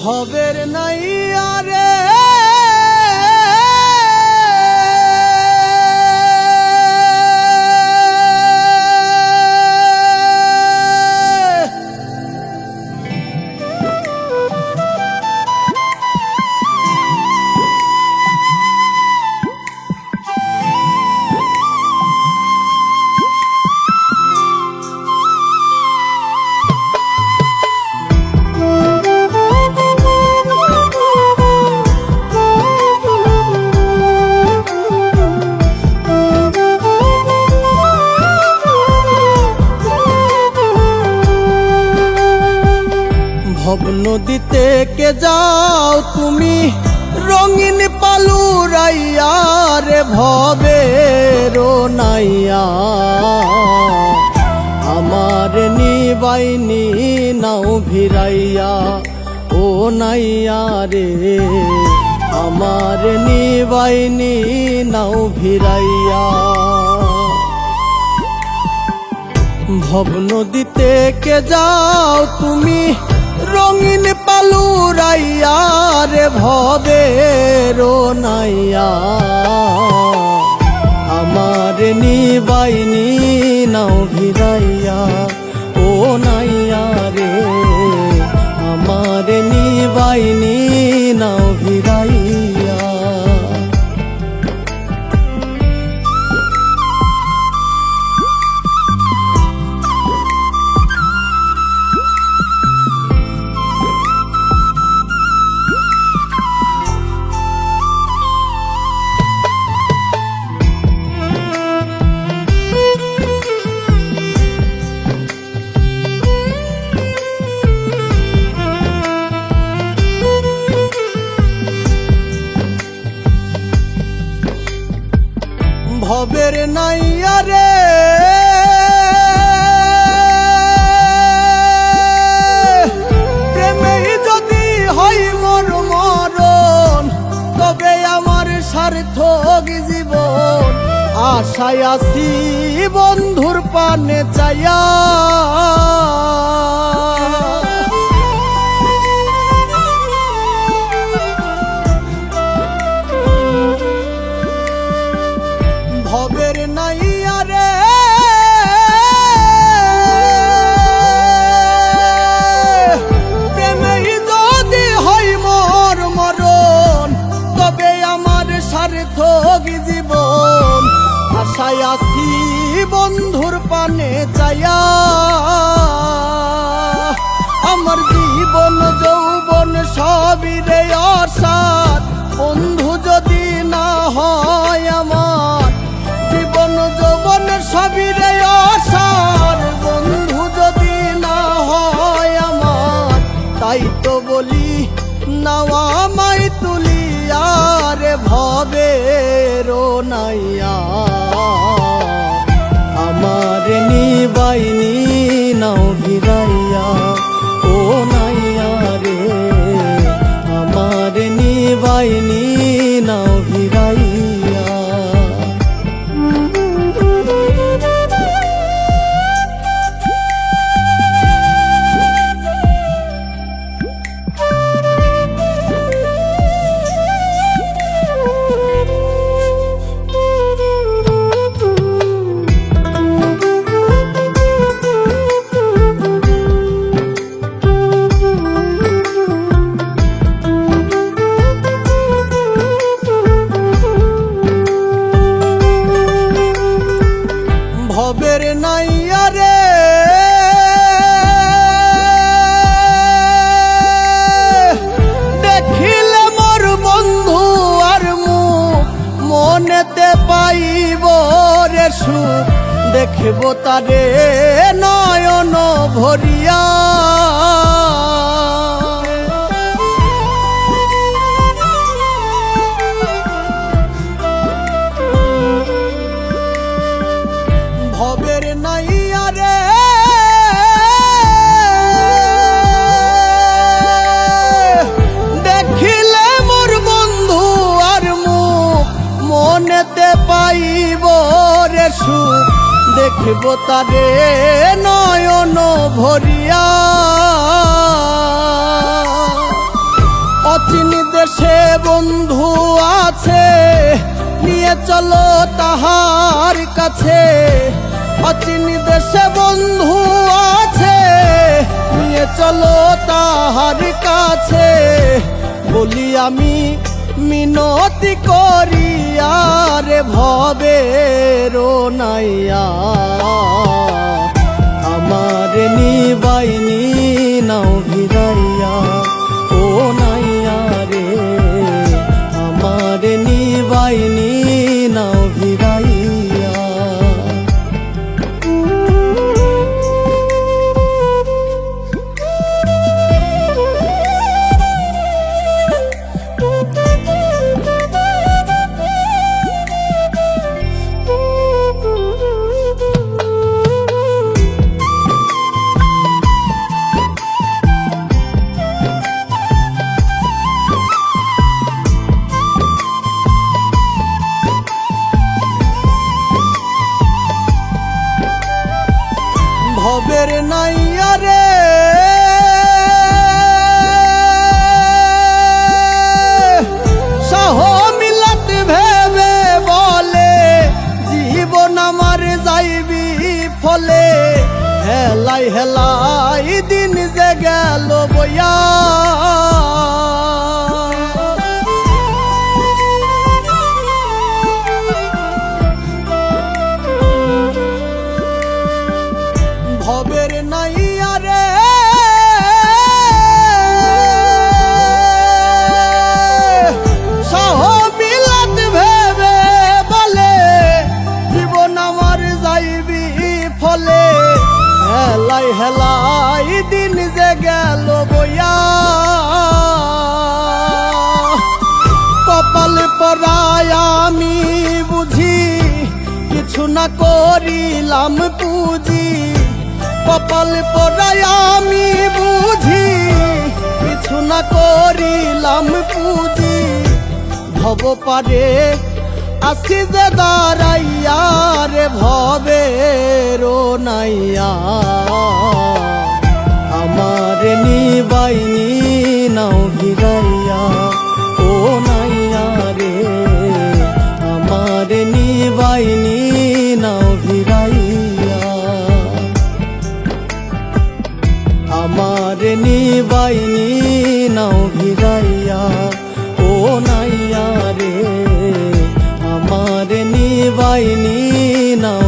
ভবের নাই আরে ভব নদীতে কে যাও তুমি রঙিন পালুরাইয়া রে ভবের নাইয়া আমার নিবাইনি নাও ভিড়াইয়া ও নাইয়া রে আমার নিবাইনি নাও ভিড়াইয়া ভব নদীতে কে যাও তুমি রঙিন পালুরাইয়া রে ভবের নাইয়া আমার নিবাইনি নাও ভিড়াইয়া ও নাইয়া রে আমার নিবাইনি নাও ভিড়াইয়া ভবের নাইয়া রে প্রেমে যদি হয় মোর মরণ তবে আমার সার্থক জীবন আশায় আছি বন্ধুর পানে চাইয়া ভবের নাইয়া রে প্রেমে যদি হয় মোর মরণ তবে আমার সার্থক জীবন আশায় আছি বন্ধুর পানে চাইয়া আমার জীবন যৌবন সবই রে অসার বন্ধু যদি না হয় আমার জীবন যৌবন সবই রে অসার বন্ধু যদি না হয় আমার তাই তো বলি নাওয়া মাই তুলিয়া রে ভবের নাইয়া আমার নিবাইনি নাও ভিড়াইয়া ও নাইয়া রে আমার নিবাইনি নাও ভিড়াইয়া ভবের নাইয়া রে দেখিলে মোর বন্ধু আর মুখ মনেতে পাইব রে সুখ দেখব তারে নয়ন ভরিয়া ভবের নাইয়া রে দেখিলে মোর বন্ধু আর মুখ মনেতে পাইব রে সুখ দেখব তারে নয়ন ভরিয়া চলো তাহার কাছে, অচিন দেশে বন্ধু আছে, নিয়ে চলো তাহার কাছে। বলি আমি মিনতি করি আরে ভবের নাইয়া, আমার নিবাইনি নাও ভিড়াইয়া, ও নাইয়া রে আমার নিবাইনি নাও ভিড়াইয়া। ভবের নাইয়া রে সহ মিলাত ভেবে বলে, জীবন আমার যাইবি ফলে। হেলাই হেলাই দিন যে গেল বইয়া, ভবের নাইয়া রে সহ মিলাত ভেবে বলে, জীবন আমার যাইবি ফলে। হেলাই হেলাই দিন যে গেল বইয়া, কপাল পরায় আমি বুঝি কিছু না করিলাম পুঁজি। কপাল পরায় আমি বুঝি কিছু না করিলাম পুঁজি। ভব পারে আসি যে দাঁড়াইয়া রে ভবের নাইয়া, আমার নিবাইনি নাও ভিড়াইয়া, ও নাইয়া রে আমার নিবাইনি নাও ভিড়াইয়া, আমার নিবাইনি নাও ভিড়াইয়া, ও নাইয়া রে আমার নিবাইনি নাও